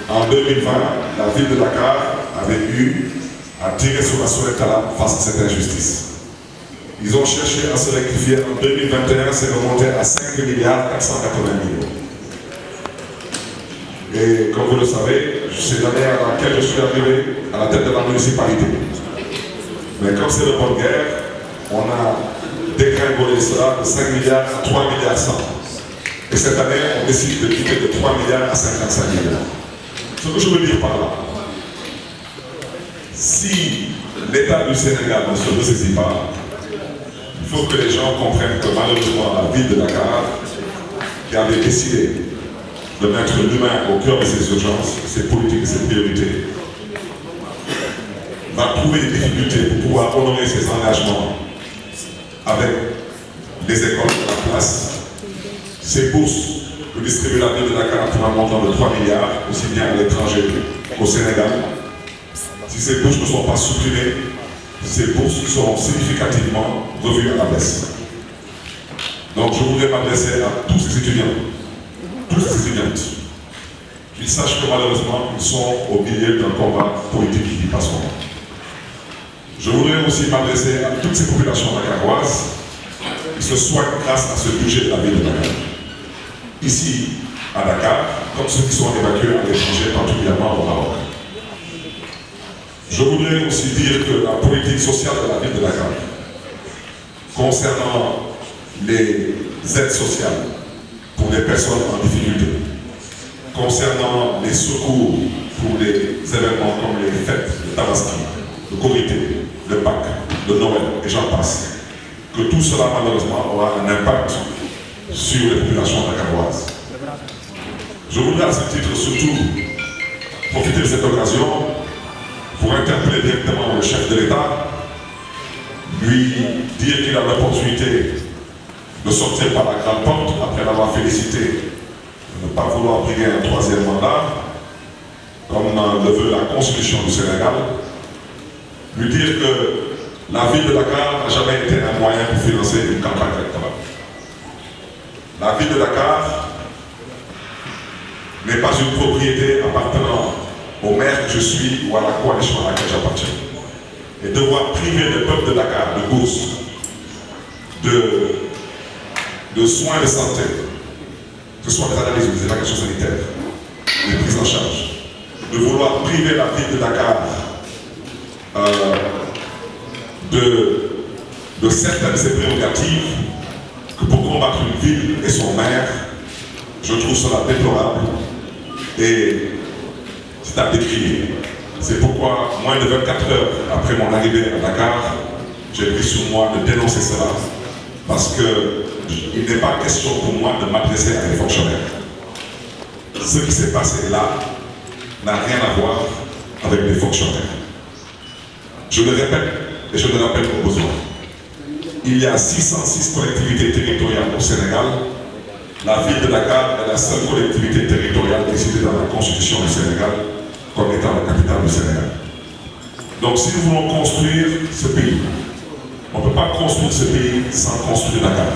En 2020, la ville de Dakar avait eu à tirer sur la sonnette d'alarme face à cette injustice. Ils ont cherché à se rectifier. En 2021, c'est remonté à 5 milliards 480 millions. Et comme vous le savez, c'est l'année à laquelle je suis arrivé à la tête de la municipalité. Mais comme c'est de bonne guerre, on a dégringolé cela de 5 milliards à 3 milliards 100. Et cette année, on décide de quitter de 3 milliards à 55 milliards. Ce que je veux dire par là, si l'État du Sénégal ne se ressaisit pas, il faut que les gens comprennent que malheureusement la ville de Dakar, qui avait décidé de mettre l'humain au cœur de ses urgences, ses politiques et ses priorités, va trouver des difficultés pour pouvoir honorer ses engagements avec les écoles de la place, ses bourses que distribue la ville de Dakar pour un montant de 3 milliards, aussi bien à l'étranger qu'au Sénégal. Si ces bourses ne sont pas supprimées, ces bourses seront significativement revues à la baisse. Donc je voudrais m'adresser à tous ces étudiants, toutes ces étudiantes, qu'ils sachent que malheureusement, ils sont au milieu d'un combat politique qui passe au monde. Je voudrais aussi m'adresser à toutes ces populations dakaroises qui se soignent grâce à ce budget de la ville de Dakar. Ici, à Dakar, comme ceux qui sont évacués à l'étranger, particulièrement au Maroc. Je voudrais aussi dire que la politique sociale de la ville de Dakar, concernant les aides sociales pour les personnes en difficulté, concernant les secours pour les événements comme les fêtes de Tabaski, le Korité, le Pâques, le Noël, et j'en passe, que tout cela malheureusement aura un impact sur les populations dakaroises. Je voudrais à ce titre surtout profiter de cette occasion pour interpeller directement le chef de l'État, lui dire qu'il a l'opportunité de sortir par la grande porte après l'avoir félicité de ne pas vouloir briguer un troisième mandat, comme le veut la Constitution du Sénégal, lui dire que la ville de Dakar n'a jamais été un moyen pour financer une campagne électorale. La ville de Dakar n'est pas une propriété appartenant au maire que je suis ou à la coalition à laquelle j'appartiens. Et devoir priver le peuple de Dakar de bourses, de soins de santé, que ce soit des analyses ou des évacuations sanitaires, des prises en charge, de vouloir priver la ville de Dakar de certaines de ses prérogatives, que pour combattre une ville et son maire, je trouve cela déplorable et c'est à décrire. C'est pourquoi, moins de 24 heures après mon arrivée à Dakar, j'ai pris sur moi de dénoncer cela, parce qu'il n'est pas question pour moi de m'adresser à des fonctionnaires. Ce qui s'est passé là n'a rien à voir avec des fonctionnaires. Je le répète et je le rappelle au besoin. Il y a 606 collectivités territoriales au Sénégal. La ville de Dakar est la seule collectivité territoriale décidée dans la Constitution du Sénégal comme étant la capitale du Sénégal. Donc si nous voulons construire ce pays, on ne peut pas construire ce pays sans construire Dakar.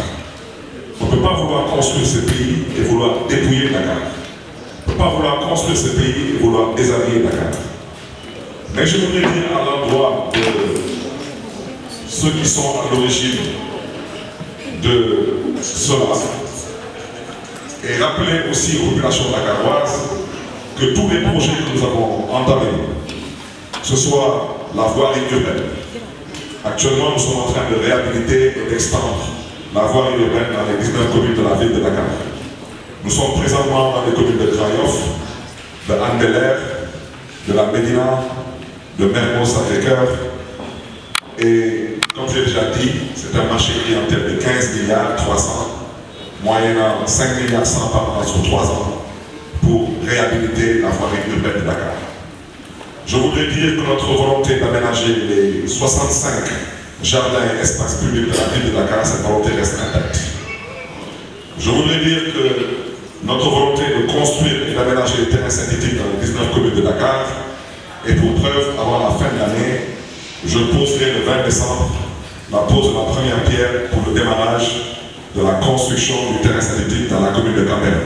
On ne peut pas vouloir construire ce pays et vouloir dépouiller Dakar. On ne peut pas vouloir construire ce pays et vouloir déshabiller Dakar. Mais je voudrais dire à l'endroit de ceux qui sont à l'origine de cela et rappeler aussi aux populations dakaroises que tous les projets que nous avons entamés, que ce soit la voirie urbaine, actuellement nous sommes en train de réhabiliter et d'extendre la voirie urbaine dans les 19 communes de la ville de Dakar. Nous sommes présentement dans les communes de Krayof, de Anne-Belair, de la Médina, de Mermoz-Sacré-Cœur. Et comme j'ai déjà dit, c'est un marché clientèle de 15 milliards 300, moyennant 5 milliards 100 par an sur 3 ans, pour réhabiliter la voirie urbaine de Dakar. Je voudrais dire que notre volonté d'aménager les 65 jardins et espaces publics de la ville de Dakar, cette volonté reste intacte. Je voudrais dire que notre volonté de construire et d'aménager les terrains synthétiques dans les 19 communes de Dakar, et pour preuve, avant la fin de l'année, je poserai le 20 décembre la pose de la première pierre pour le démarrage de la construction du terrain synthétique dans la commune de Campbell.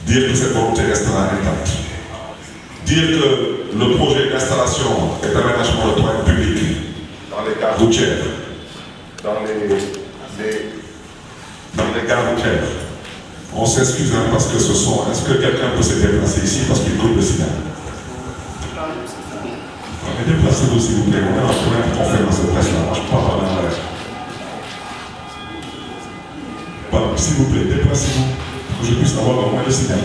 Dire que cette volonté restera intacte. dire que le projet d'installation et d'aménagement de toilettes publiques dans les gares routières, dans les gares routières, on s'excuse parce que est-ce que quelqu'un peut se déplacer ici parce qu'il coûte le signal? Déplacez-vous s'il vous plaît, on est en pleine conférence de presse là, je ne parle pas dans la s'il vous plaît, déplacez-vous pour que je puisse avoir au moins le signal.